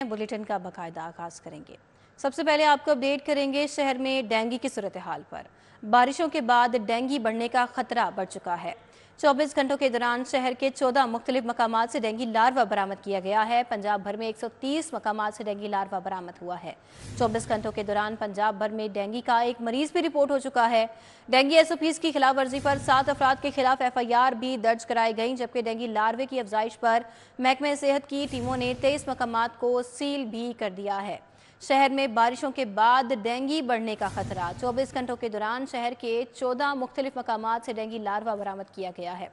Bulletin का बाकायदा आगाज करेंगे। सबसे पहले आपको अपडेट करेंगे शहर में डेंगू की सूरत हाल पर। बारिशों के बाद डेंगू बढ़ने का खतरा बढ़ चुका है। 24 घंटों के दौरान शहर के 14 मुख्तलिफ मकामात से डेंगू लार्वा बरामद किया गया है। पंजाब भर में 130 मकामात से डेंगू लार्वा बरामद हुआ है। 24 घंटों के दौरान पंजाब भर में डेंगू का एक मरीज भी रिपोर्ट हो चुका है। डेंगू SOPs की खिलाफ वर्जी पर 7 अफराद के खिलाफ FIR भी दर्ज कराई गई, जबकि डेंगू लार्वे की अफजाइश पर महकमे सेहत की टीमों ने 23 मकामात को सील भी कर दिया है। शहर में बारिशों के बाद डेंगू बढ़ने का खतरा। 24 घंटों के दौरान शहर के 14 मुख्तलिफ मकामात से डेंगू लार्वा बरामद किया गया है।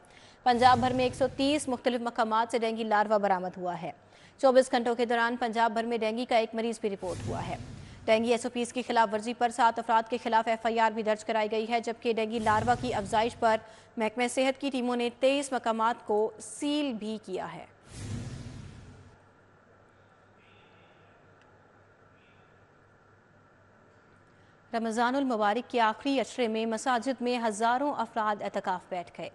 पंजाब भर में 130 मुख्तलिफ मकामात से डेंगू लार्वा बरामद हुआ है। 24 घंटों के दौरान पंजाब भर में डेंगू का एक मरीज भी रिपोर्ट हुआ है। डेंगू SOPs की खिलाफ वर्जी पर 7 अफराद के खिलाफ FIR भी दर्ज कराई गई है, जबकि डेंगू लार्वा की अफजाइश पर महकमे सेहत की टीमों ने 23 मकामात को सील भी किया है। रमज़ानुल मुबारक के आखिरी अशरे में मसाजिद में हज़ारों अफराद एतकाफ़ बैठ गए।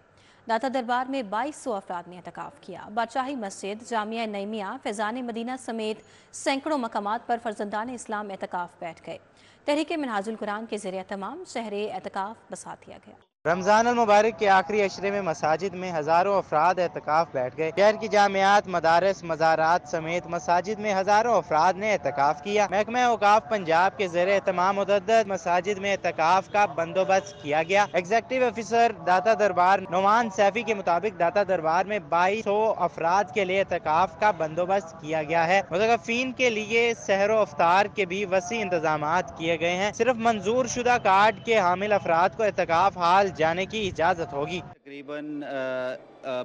दाता दरबार में 2200 अफराद ने एतकाफ़ किया। बादशाही मस्जिद, जामिया नईमिया, फैज़ान मदीना समेत सैकड़ों मकामात पर फर्जंदान इस्लाम एतकाफ़ बैठ गए। तहरीक मिनहाजुल कुरान के ज़रिए तमाम शहरे एतकाफ़ बसा दिया गया। रमज़ान मुबारक के आखिरी अशरे में मसाजिद में हज़ारों अफराद एतकाफ़ बैठ गए। शहर की जामियात, मदारस, मज़ारात समेत मसाजिद में हज़ारों अफराद ने एतकाफ़ किया। महकमा औकाफ पंजाब के ज़रिए तमाम मुतअद्दिद मसाजिद में एतकाफ़ का बंदोबस्त किया गया। एग्जीक्यूटिव ऑफिसर दाता दरबार नोमान सैफी के मुताबिक दाता दरबार में 2200 अफराद के लिए एतकाफ़ का बंदोबस्त किया गया है। मुतकफ़ीन के लिए सहरो अफ्तार के भी वसी इंतजाम किए गए हैं। सिर्फ मंजूर शुदा कार्ड के हामिल अफराद को एतकाफ़ हाल जाने की इजाज़त होगी। तकरीबन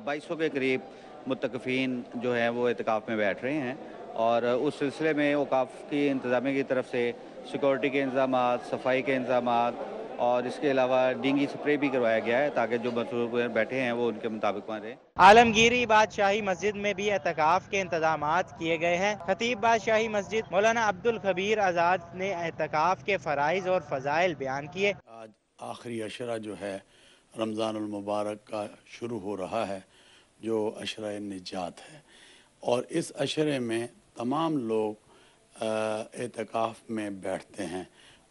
2200 के करीब मुत्तकफ़ीन जो है वो एतकाफ़ में बैठ रहे हैं और उस सिलसिले में औकाफ़ की इंतज़ामिया की तरफ से सिक्योरिटी के इंतजाम, सफाई के इंतजाम और इसके अलावा डेंगू स्प्रे भी करवाया गया है ताकि जो मजदूर बैठे हैं वो उनके मुताबिक वहाँ रहें। आलमगीरी बादशाही मस्जिद में भी एतकाफ़ के इंतजाम किए गए हैं। खतीब बादशाही मस्जिद मौलाना अब्दुल खबीर आज़ाद ने एतकाफ़ के फ़राइज़ और फ़ज़ाइल बयान किए। आज आखिरी अशरा जो है रमज़ानुल मुबारक का शुरू हो रहा है, जो अशरा निजात है, और इस अशरे में तमाम लोग एतकाफ़ में बैठते हैं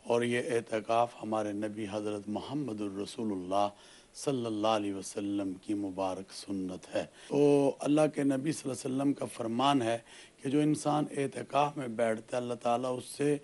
और ये एतकाफ़ हमारे नबी हज़रत मुहम्मदुर रसूलुल्लाह सल्लल्लाहु अलैहि वसल्लम की मुबारक सुन्नत है। तो अल्लाह के नबी सल्लल्लाहु अलैहि वसल्लम का फरमान है कि जो इंसान एतकाफ़ में बैठता है अल्लाह ताला उससे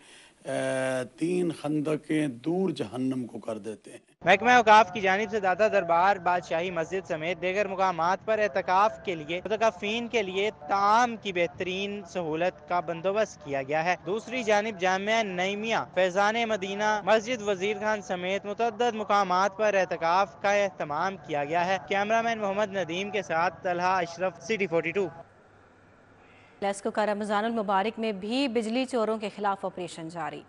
3 खंदकें दूर जहन्नम को कर देते हैं। महकमा औकाफ की जानिब से दाता दरबार, बादशाही मस्जिद समेत दीगर मुकामात पर एतकाफ़ के लिए मुतकफ़ीन के लिए ताम की बेहतरीन सहूलत का बंदोबस्त किया गया है। दूसरी जानिब जामिया नईमिया, फैज़ान मदीना, मस्जिद वजीर खान समेत मुतअद्दिद मुकामात पर एतकाफ़ का एहतमाम किया गया है। कैमरामैन मोहम्मद नदीम के साथ तलहा अशरफ, सिटी 42। लेस्को का रमज़ानुल मुबारक में भी बिजली चोरों के खिलाफ ऑपरेशन जारी।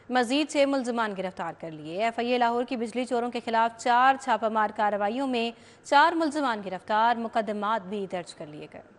मजीद 6 मुल्ज़िमान गिरफ्तार कर लिए। FIA लाहौर की बिजली चोरों के खिलाफ 4 छापामार कार्रवाइयों में 4 मुल्ज़िमान गिरफ्तार, मुकदमात भी दर्ज कर लिए गए।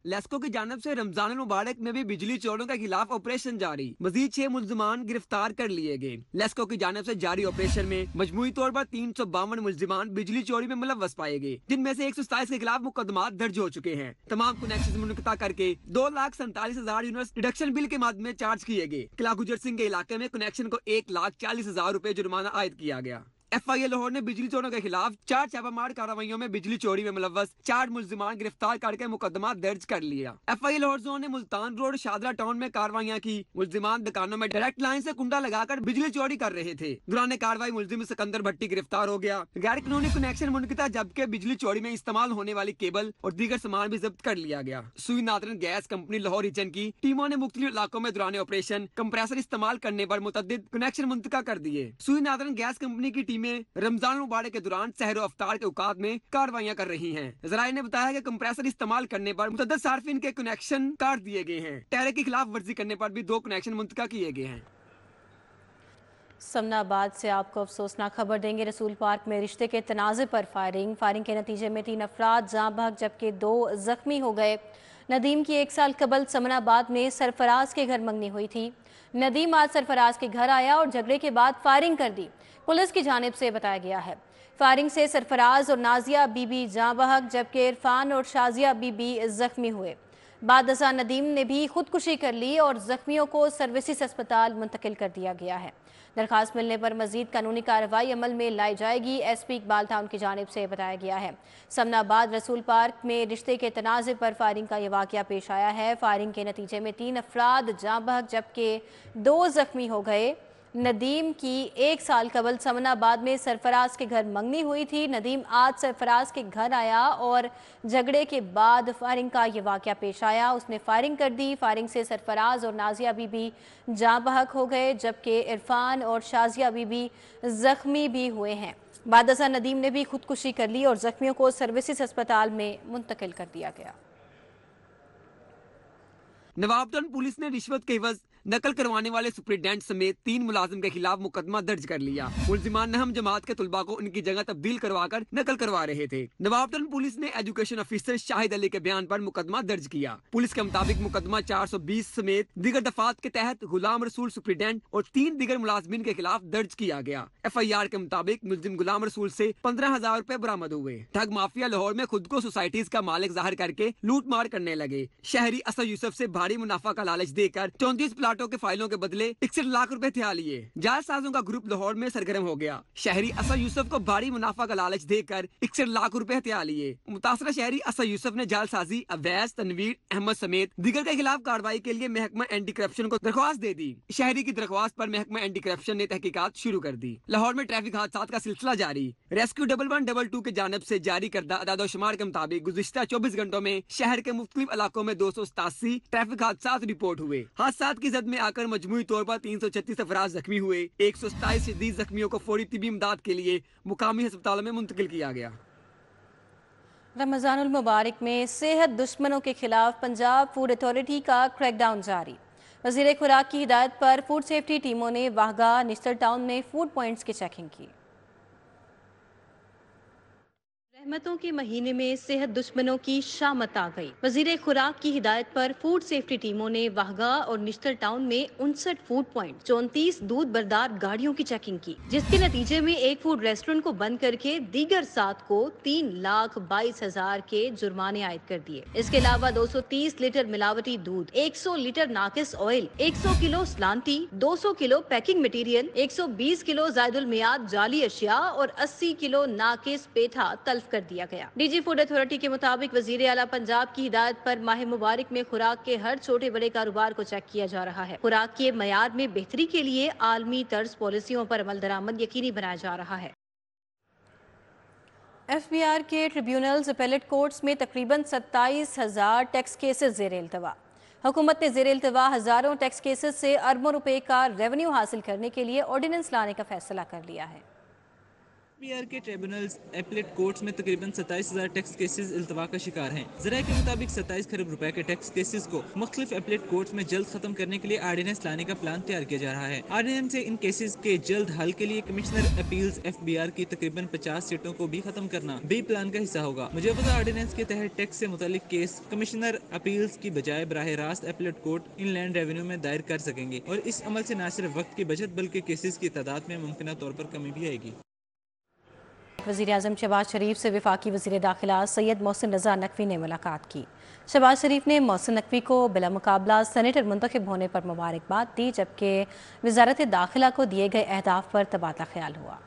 लेस्को की जानब से रमजान मुबारक में भी बिजली चोरों के खिलाफ ऑपरेशन जारी। मजीद 6 मुल्जिमान गिरफ्तार कर लिए गए। लेस्को की जानब से जारी ऑपरेशन में मजमूई तौर पर 352 मुल्जिमान बिजली चोरी में मुलव्वस पाए गए, जिनमें से 127 के खिलाफ मुकदमात दर्ज हो चुके हैं। तमाम कनेक्शन मुनक़ता करके 2,47,000 यूनिट्स डिडक्शन बिल के माध्यम में चार्ज किए गए। किला गुजर सिंह के इलाके में कनेक्शन को 1,40,000 रुपए जुर्माना आयद किया गया। FIA लाहौर ने बिजली चोरों के खिलाफ 4 छापामार कार्रवाइयों में बिजली चोरी में मुलव्वस 4 मुल्जिमान गिरफ्तार करके मुकदमा दर्ज कर लिया। FIA लाहौर जोन ने मुल्तान रोड, शादरा टाउन में कार्रवाइयां की। मुल्जिमान दुकानों में डायरेक्ट लाइन से कुंडा लगाकर बिजली चोरी कर रहे थे। दौरान कार्रवाई मुल्जिम सिकंदर भट्टी गिरफ्तार हो गया। गैर कानूनी कनेक्शन मुनक़ता जबकि बिजली चोरी में इस्तेमाल होने वाली केबल और दीगर सामान भी जब्त कर लिया गया। Sui northern gas company Lahore region की टीमों ने मुख्तलिफ इलाकों में दौरान ऑपरेशन कंप्रेसर इस्तेमाल करने पर मुतअद्दिद कनेक्शन मुंतका कर दिए। सुई नादरन गैस कंपनी की टीमें रमजान मुबारक के दौरान सहरो अफ्तार के औकात में कार्रवाइयां कर रही हैं। ज़राए ने बताया कि कंप्रेसर इस्तेमाल करने पर मुतअद्दिद सार्फिन के कनेक्शन काट दिए गए हैं। टैरे की खिलाफ वर्जी करने पर भी 2 कनेक्शन मुंतका किए गए हैं। समनाबाद से आपको अफसोसनाक खबर देंगे। रसूल पार्क में रिश्ते के तनाज़े पर फायरिंग के नतीजे में 3 अफराद जाँ बहक जबकि 2 जख्मी हो गए। नदीम की 1 साल कबल समनाबाद में सरफराज के घर मंगनी हुई थी। नदीम आज सरफराज के घर आया और झगड़े के बाद फायरिंग कर दी, पुलिस की जानिब से बताया गया है। फायरिंग से सरफराज और नाजिया बीबी जाँ बहक जबकि इरफान और शाजिया बीबी जख्मी हुए। बाद अज़ां नदीम ने भी खुदकुशी कर ली और जख्मियों को सर्विसेज अस्पताल मुंतकिल कर दिया गया है। दरखास्त मिलने पर मजीद कानूनी कार्रवाई अमल में लाई जाएगी, एसपी इकबाल टाउन की जानिब से बताया गया है। समनाबाद रसूल पार्क में रिश्ते के तनाज़े पर फायरिंग का यह वाक़या पेश आया है। फायरिंग के नतीजे में 3 अफराद जाँ बहक जबकि 2 जख्मी हो गए। नदीम की 1 साल कबल समनाबाद में सरफराज के घर मंगनी हुई थी। नदीम आज सरफराज के घर आया और झगड़े के बाद फायरिंग का ये वाक़या पेश आया। उसने फायरिंग कर दी। फायरिंग से सरफराज और नाजिया बीबी जाँ बहक हो गए जबकि इरफान और शाजिया बीबी जख्मी भी हुए हैं। बाद अज़ां नदीम ने भी खुदकुशी कर ली और जख्मियों को सर्विसेज अस्पताल में मुंतकिल कर दिया गया। नवाबटाउन पुलिस ने रिश्वत के एवज नकल करवाने वाले सुपरिटेंडेंट समेत 3 मुलाजिम के खिलाफ मुकदमा दर्ज कर लिया। मुलजिमान नहम जमात के तुलबा को उनकी जगह तब्दील करवाकर नकल करवा रहे थे। नवाबटाउन पुलिस ने एजुकेशन ऑफिसर शाहिद अली के बयान पर मुकदमा दर्ज किया। पुलिस के मुताबिक मुकदमा 420 समेत दीगर दफात के तहत गुलाम रसूल सुपरिटेंडेंट और 3 दीगर मुलाजमीन के खिलाफ दर्ज किया गया। FIR के मुताबिक मुलजिम गुलाम रसूल से 15,000 रुपए बरामद हुए। ठग माफिया लाहौर में खुद को सोसाइटीज का मालिक जाहिर करके लूट मार करने लगे। शहरी असद यूसुफ से भारी मुनाफा का लालच देकर 34 प्लाटों के फाइलों के बदले 61 लाख रुपए हथिया लिए। जालसाजों का ग्रुप लाहौर में सरगर्म हो गया। शहरी असद यूसुफ को भारी मुनाफा का लालच देकर 61 लाख रुपए हथिया लिए। मुतासरा शहरी असद यूसुफ ने जालसाजी, अवैस, तनवीर अहमद समेत दीगर के खिलाफ कार्रवाई के लिए महकमा एंटी करप्शन को दरख्वास्त दे दी। शहरी की दरख्वास्त पर महकमा एंटी करप्शन ने तहकीकात शुरू कर दी। लाहौर में ट्रैफिक हादसात का सिलसिला जारी। रेस्क्यू 1122 के जानब से जारी करदा अदाद-ओ-शुमार के मुताबिक गुज़िश्ता 24 घंटों में शहर के मुख्तलिफ इलाकों में 287 ट्रैफिक हादसात रिपोर्ट हुए। हादसात की जद में आकर मजमूई तौर पर 336 अफराद जख्मी हुए। 127 शदीद जख्मियों को फौरी तिबी इमदाद के लिए मुकामी अस्पतालों में मुंतकिल किया गया। रमज़ानुल मुबारक में सेहत दुश्मनों के खिलाफ पंजाब फूड अथॉरिटी का क्रैकडाउन जारी। वज़ीर खुराक की हिदायत पर फूड सेफ्टी टीमों ने वाहगा निश्तर टाउन में फूड पॉइंट्स की चेकिंग की। रहमतों के महीने में सेहत दुश्मनों की शामत आ गई। वजीर खुराक की हिदायत पर फूड सेफ्टी टीमों ने वाहगा और निश्तर टाउन में 59 फूड पॉइंट 34 दूध बरदार गाड़ियों की चेकिंग की, जिसके नतीजे में एक फूड रेस्टोरेंट को बंद करके दीगर 7 को 3,22,000 के जुर्माने आयद कर दिए। इसके अलावा 230 लीटर मिलावटी दूध, 100 लीटर नाकिस ऑयल, 100 किलो सलांती, 200 किलो पैकिंग मटीरियल, 120 किलो जायदुल मियाद जाली अशिया और 80 किलो नाकिस पेठा तल्फ कर दिया गया। डीजी फूड अथॉरिटी के मुताबिक वजीर आला पंजाब की हिदायत पर माह मुबारक में खुराक के हर छोटे बड़े कारोबार को चेक किया जा रहा है। खुराक के मयार में बेहतरी के लिए आलमी तर्ज पॉलिसियों पर अमल दरामद यकीनी बनाया जा रहा है। FBR के ट्रिब्यूनल्स अपीलेट कोर्ट्स में तकरीबन 27,000 टैक्स केसेस ज़ेर इल्तवा। हुकूमत ने ज़ेर इल्तवा हज़ारों टैक्स केसेस से अरबों रुपए का रेवेन्यू हासिल करने के लिए ऑर्डिनेंस लाने का फैसला कर लिया है। FBR के ट्रिब्यूनल्स अपीलेट कोर्ट्स में तकरीबन 27,000 टैक्स केसेस इल्तवा का शिकार हैं। ज़राए के मुताबिक 27 खरब रुपए के टैक्स केसेस को मुख्तलिफ अपीलेट कोर्ट्स में जल्द खत्म करने के लिए ऑर्डिनेंस लाने का प्लान तैयार किया जा रहा है। ऑर्डिनेंस से इन केसेस के जल्द हल के लिए कमिश्नर अपील्स FBR की तकरीबन 50 सीटों को भी खत्म करना भी प्लान का हिस्सा होगा। मुजवजा ऑर्डिनेंस के तहत टैक्स से मुतालिक केस कमिश्नर अपील्स की बजाय बराह रास्त अपीलेट कोर्ट इनलैंड रेवेन्यू में दायर कर सकेंगे और इस अमल से न सिर्फ वक्त की बचत बल्कि केसेस की तादाद में मुमकिन तौर पर कमी भी आएगी। वज़ीर आज़म शहबाज शरीफ से वफाकी वज़ीर दाखिला सैयद मोहसिन रज़ा नकवी ने मुलाकात की। शहबाज शरीफ ने मोहसिन नकवी को बिला मुकाबला सेनेटर मुंतखब होने पर मुबारकबाद दी, जबकि वज़ारत दाखिला को दिए गए अहदाफ पर तबादला ख्याल हुआ।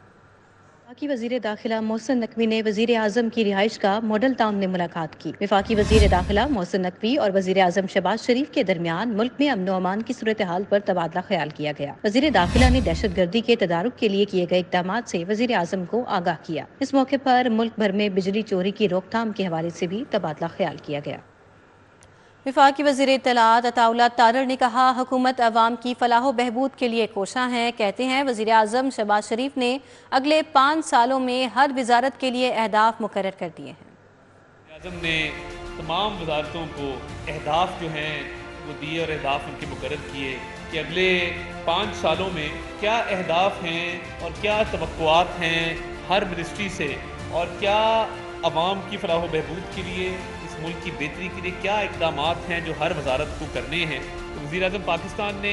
वफाकी वज़ीर दाखिला मोहसिन नकवी ने वज़ीर आज़म की रिहाइश का मॉडल टाउन में मुलाकात की। वफाकी वज़ीर दाखिला मोहसिन नकवी और वज़ीर आज़म शहबाज शरीफ के दरमियान मुल्क में अमन अमान की सूरत हाल पर तबादला ख्याल किया गया। वज़ीर दाखिला ने दहशत गर्दी के तदारुक के लिए किए गए इक़दाम से वज़ीर आज़म को आगाह किया। इस मौके पर मुल्क भर में बिजली चोरी की रोकथाम के हवाले से भी तबादला ख्याल किया गया। वफाकी वज़ीर इत्तलात अताउल्लाह तारड़ ने कहा, हुकूमत अवाम की फलाह बहबूद के लिए कोशा है। कहते हैं वज़ीर आज़म शहबाज शरीफ ने अगले 5 सालों में हर वजारत के लिए अहदाफ मुकर्रर कर दिए हैं। आज़म ने तमाम वजारतों को अहदाफ जो हैं वो दिए और अहदाफ उनके मुकर्रर किए कि अगले 5 सालों में क्या अहदाफ हैं और क्या तवक्कुआत हैं हर मिनिस्ट्री से और क्या अवाम की फलाह बहबूद के लिए मुल्क की बेहतरी के लिए क्या इक़दामात हैं जो हर वजारत को करने हैं। तो वज़ीर आज़म पाकिस्तान ने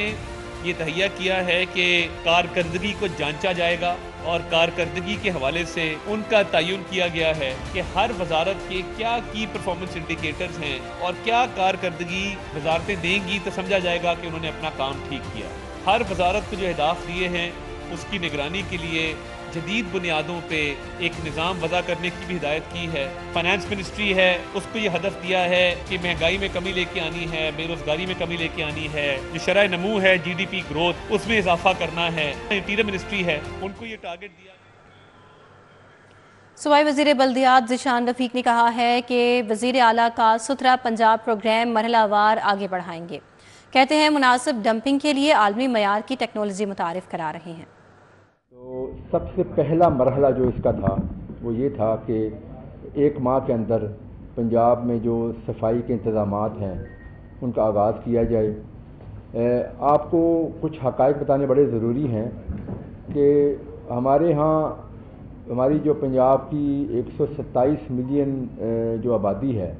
ये तहैया किया है कि कारकर्दगी को जांचा जाएगा और कारकर्दगी के हवाले से उनका तयन किया गया है कि हर वजारत के क्या की परफॉर्मेंस इंडिकेटर्स हैं और क्या कारकर्दगी वजारतें देंगी तो समझा जाएगा कि उन्होंने अपना काम ठीक किया। हर वजारत को जो अहदाफ दिए हैं उसकी निगरानी के लिए जदीद बुनियादों पे एक निज़ाम वज़ा करने की भी हिदायत की है। फाइनेंस मिनिस्ट्री है, उसको ये हदफ दिया है कि महंगाई में कमी लेके आनी है, बेरोजगारी में कमी लेके आनी है, जो शरह नमू है GDP ग्रोथ उसमें इजाफा करना है। इंटीरियर मिनिस्ट्री है, उनको ये टारगेट दिया। सूबाई वज़ीर बल्दियात ज़ीशान रफ़ीक ने कहा है कि वज़ीर आला का सुथरा पंजाब प्रोग्राम मरहलावार आगे बढ़ाएंगे। कहते हैं मुनासिब डंपिंग के लिए आलमी मयार की टेक्नोलॉजी मुतारिफ करा रहे हैं। तो सबसे पहला मरहला जो इसका था वो ये था कि 1 माह के अंदर पंजाब में जो सफाई के इंतज़ामात हैं उनका आगाज़ किया जाए। आपको कुछ हक़ाइक़ बताने बड़े ज़रूरी हैं कि हमारे यहाँ हमारी जो पंजाब की 127 मिलियन जो आबादी है,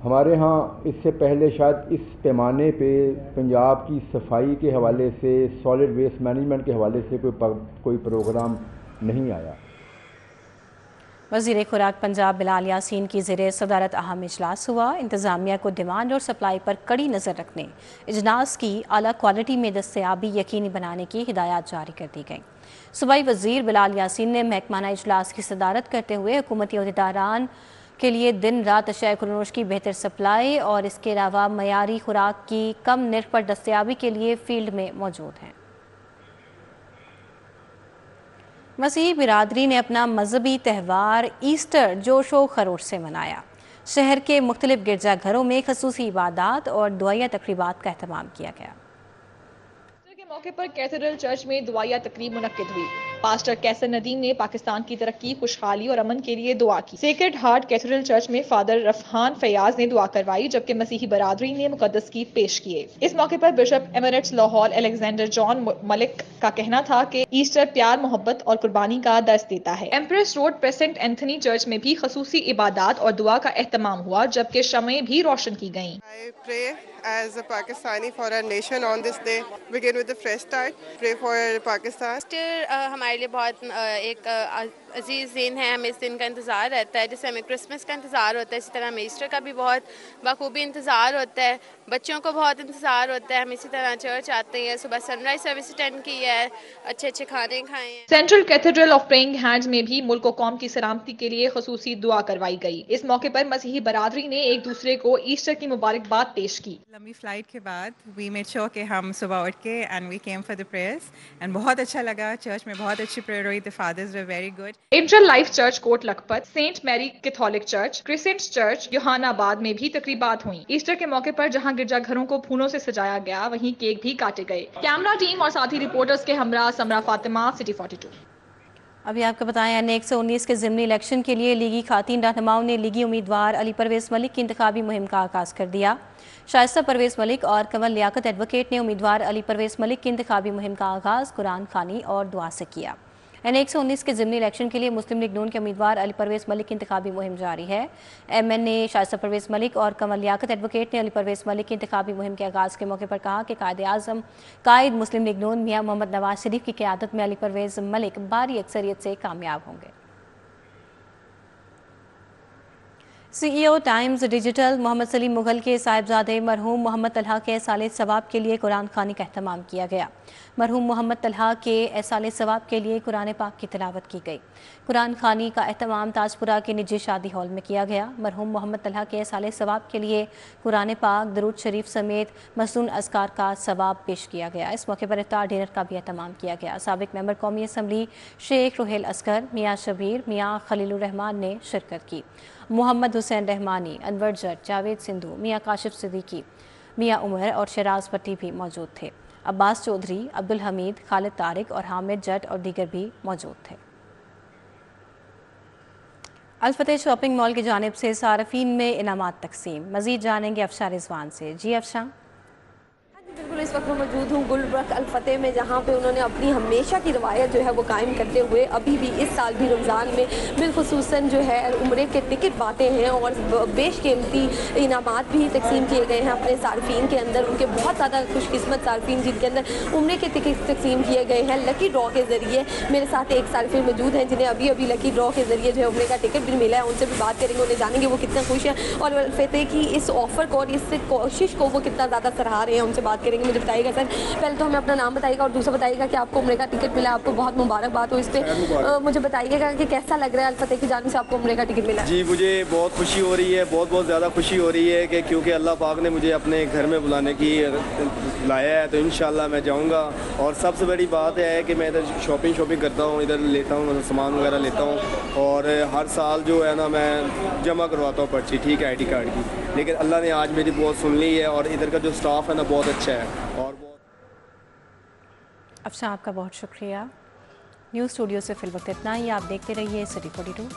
हमारे यहाँ इससे पहले शायद इस पैमाने पे पंजाब की सफाई के हवाले से, सॉलिड वेस्ट मैनेजमेंट के हवाले से कोई प्रोग्राम नहीं आया। वज़ीर खुराक पंजाब बिलाल यासीन की ज़ेरे सदारत अहम इजलास हुआ। इंतज़ामिया को डिमांड और सप्लाई पर कड़ी नज़र रखने, इजनास की आला क्वालिटी में दस्तयाबी यकीनी बनाने की हिदायत जारी कर दी गई। सूबाई वज़ीर बिलाल यासीन ने महकमाना इजलास की सदारत करते हुए हुकूमती अहदेदारान के लिए दिन रात अशिया खुर्नुश की बेहतर सप्लाई और इसके अलावा मयारी खुराक की कम निर्ख पर दस्तयाबी के लिए फील्ड में मौजूद हैं। मसीही बिरादरी ने अपना मजहबी त्यौहार ईस्टर जोशो खरोश से मनाया। शहर के मुख्तलिफ गिरजाघरों में खसूसी इबादत और दुआया तकरीबात का एहतमाम किया गया। मौके पर कैथेड्रल चर्च में दुआया तकरीब मुनक्किद हुई। पास्टर कैसर नदीम ने पाकिस्तान की तरक्की, खुशहाली और अमन के लिए दुआ की। सेक्रेड हार्ट कैथेड्रल चर्च में फादर रफहान फयाज ने दुआ करवाई, जबकि मसीही बरादरी ने मुकद्दस गीत पेश किए। इस मौके पर bishop Emirates Lahore Alexander John Malik का कहना था कि ईस्टर प्यार, मोहब्बत और कुर्बानी का दर्स देता है। Empress road present Anthony church में भी खसूसी इबादत और दुआ का एहतमाम हुआ, जबकि शमें भी रोशन की गयी। As a Pakistani for our nation on this day, begin with a fresh start. Pray for Pakistan. Easter हमारे लिए बहुत एक अजीज़ दिन है। हमें इस दिन का इंतज़ार रहता है, जैसे हमें क्रिसमस का इंतज़ार होता है, इसी तरह हमें ईस्टर का भी बहुत बखूबी इंतज़ार होता है। बच्चों को बहुत इंतज़ार होता है। हम इसी तरह चर्च आते हैं, सुबह सनराइज सर्विस अटेंड की है, अच्छे अच्छे खाने खाए हैं। Central cathedral of praying hands में भी मुल्क और कौम की सलामती के लिए खसूसी दुआ करवाई गई। इस मौके पर मसीही बरादरी ने एक दूसरे को ईस्टर की मुबारकबाद पेश की। लंबी फ्लाइट के बाद वी मेड श्योर कि हम सुबह उठ के and we came for the prayers and बहुत अच्छा लगा। चर्च में बहुत अच्छी प्रेयर हुई। The fathers were very good. Angel Life Church Kot Lakhpat, Saint Mary Catholic Church, Crescent Church Youhanabad में भी तकरीबात हुई। ईस्टर के मौके पर जहां गिरजाघरों को फूलों से सजाया गया, वहीं केक भी काटे गए। कैमरा टीम और साथी रिपोर्टर्स के हमरा समरा फातिमा, सिटी 42। अभी आपको बताएं, एन 119 के ज़िमनी इलेक्शन के लिए लीगी खातीन रहनुमाओं ने लीगी उम्मीदवार अली परवेज़ मलिक की इंतखाबी मुहिम का आगाज़ कर दिया। शाइस्ता परवेज़ मलिक और कमल लियाकत एडवोकेट ने उम्मीदवार अली परवेज़ मलिक की इंतखाबी मुहिम का आगाज़ कुरान खानी और दुआ से किया। एन 119 के ज़िमनी इलेक्शन के लिए मुस्लिम लीग नून के उम्मीदवार अली परवेज़ मलिक की इंतखाबी मुहिम जारी है। MNA शाइस्ता परवेज़ मलिक और कमल लियाकत एडवोकेट ने अली परवेज़ मलिक की इंतखाबी मुहिम के आगाज़ के मौके पर कहा कि कायद मुस्लिम लीग नून मियाँ मोहम्मद नवाज शरीफ की क़यादत में अली परवेज़ मलिक भारी अक्सरियत से कामयाब होंगे। CEO times digital Mohammad Salim Mughal के साहिबजादे मरहूम मोहम्मद तलहा के एहसाले सवाब के लिए कुरान खानी का एहतमाम किया गया। मरहूम मोहम्मद तलहा के एहसाले सवाब के लिए कुरान पाक की तिलावत की गई। कुरान खानी का एहतमाम ताजपुरा के निजी शादी हॉल में किया गया। मरहूम मोहम्मद तलहा के एहसाले सवाब के लिए कुरान पाक, दरूद शरीफ समेत मसनून अज़कार का सवाब पेश किया गया। इस मौके पर इफ्तार डिनर का भी एहतमाम किया गया। साबिक मेंबर कौमी असम्बली शेख रोहेल असगर, मियाँ शबीर, मियाँ खलीलुर रहमान ने शिरकत की। मोहम्मद हुसैन रहमानी, अनवर जट, जावेद सिंधु, मियाँ काशिफ सिद्दीकी, मियाँ उमर और शराज भट्टी भी मौजूद थे। अब्बास चौधरी, अब्दुल हमीद, खालिद तारिक और हामिद जट और दीगर भी मौजूद थे। अल फतेह शॉपिंग मॉल की जानिब से सारफीन में इनामात तकसीम। मजीद जानेंगे अफशा रिजवान से। जी अफशा। बिल्कुल इस वक्त मैं मौजूद हूँ गुलबर्ग अल फतेह में, जहाँ पे उन्होंने अपनी हमेशा की रवायत जो है वो कायम करते हुए अभी भी इस साल भी रमज़ान में बिलखुसूसन जो है उम्रे के टिकट बांटे हैं और बेशकीमती इनामात भी तकसीम किए गए हैं अपने सार्फिन के अंदर। उनके बहुत ज़्यादा खुशकिस्मत सार्फिन जिनके अंदर उम्रे के टिकट तकसीम किए गए हैं लकी ड्रॉ के ज़रिए। मेरे साथ एक सार्फिन मौजूद हैं जिन्हें अभी अभी लकी ड्रॉ के ज़रिए जो है उम्रे का टिकट भी मिला है। उनसे भी बात करेंगे, उन्हें जानेंगे वो कितना खुश हैं और अल फतेह की इस ऑफ़र को और इस कोशिश को वो कितना ज़्यादा सराहा रहे हैं। उनसे बात करेंगे। मुझे बताइएगा सर, पहले तो हमें अपना नाम बताइएगा और दूसरा बताइएगा कि आपको उम्रे का टिकट मिला, आपको बहुत मुबारकबाद हो इस पर। मुझे बताइएगा कि कैसा लग रहा है अल फतेह की जानिब से आपको उम्रे का टिकट मिला? जी, मुझे बहुत खुशी हो रही है, बहुत ज़्यादा खुशी हो रही है कि क्योंकि अल्लाह पाक ने मुझे अपने घर में बुलाने की लाया है, तो इंशाल्लाह मैं जाऊंगा। और सबसे बड़ी बात है कि मैं इधर शॉपिंग करता हूँ, इधर लेता हूँ, सामान वगैरह लेता हूँ और हर साल जो है ना मैं जमा करवाता हूँ पर्ची, ठीक है, ID कार्ड की। लेकिन अल्लाह ने आज मेरी बहुत सुन ली है और इधर का जो स्टाफ है ना बहुत अच्छा है। और अफशान, आपका बहुत शुक्रिया। न्यूज़ स्टूडियो से फिल वक्त इतना ही। आप देखते रहिए सिटी 42।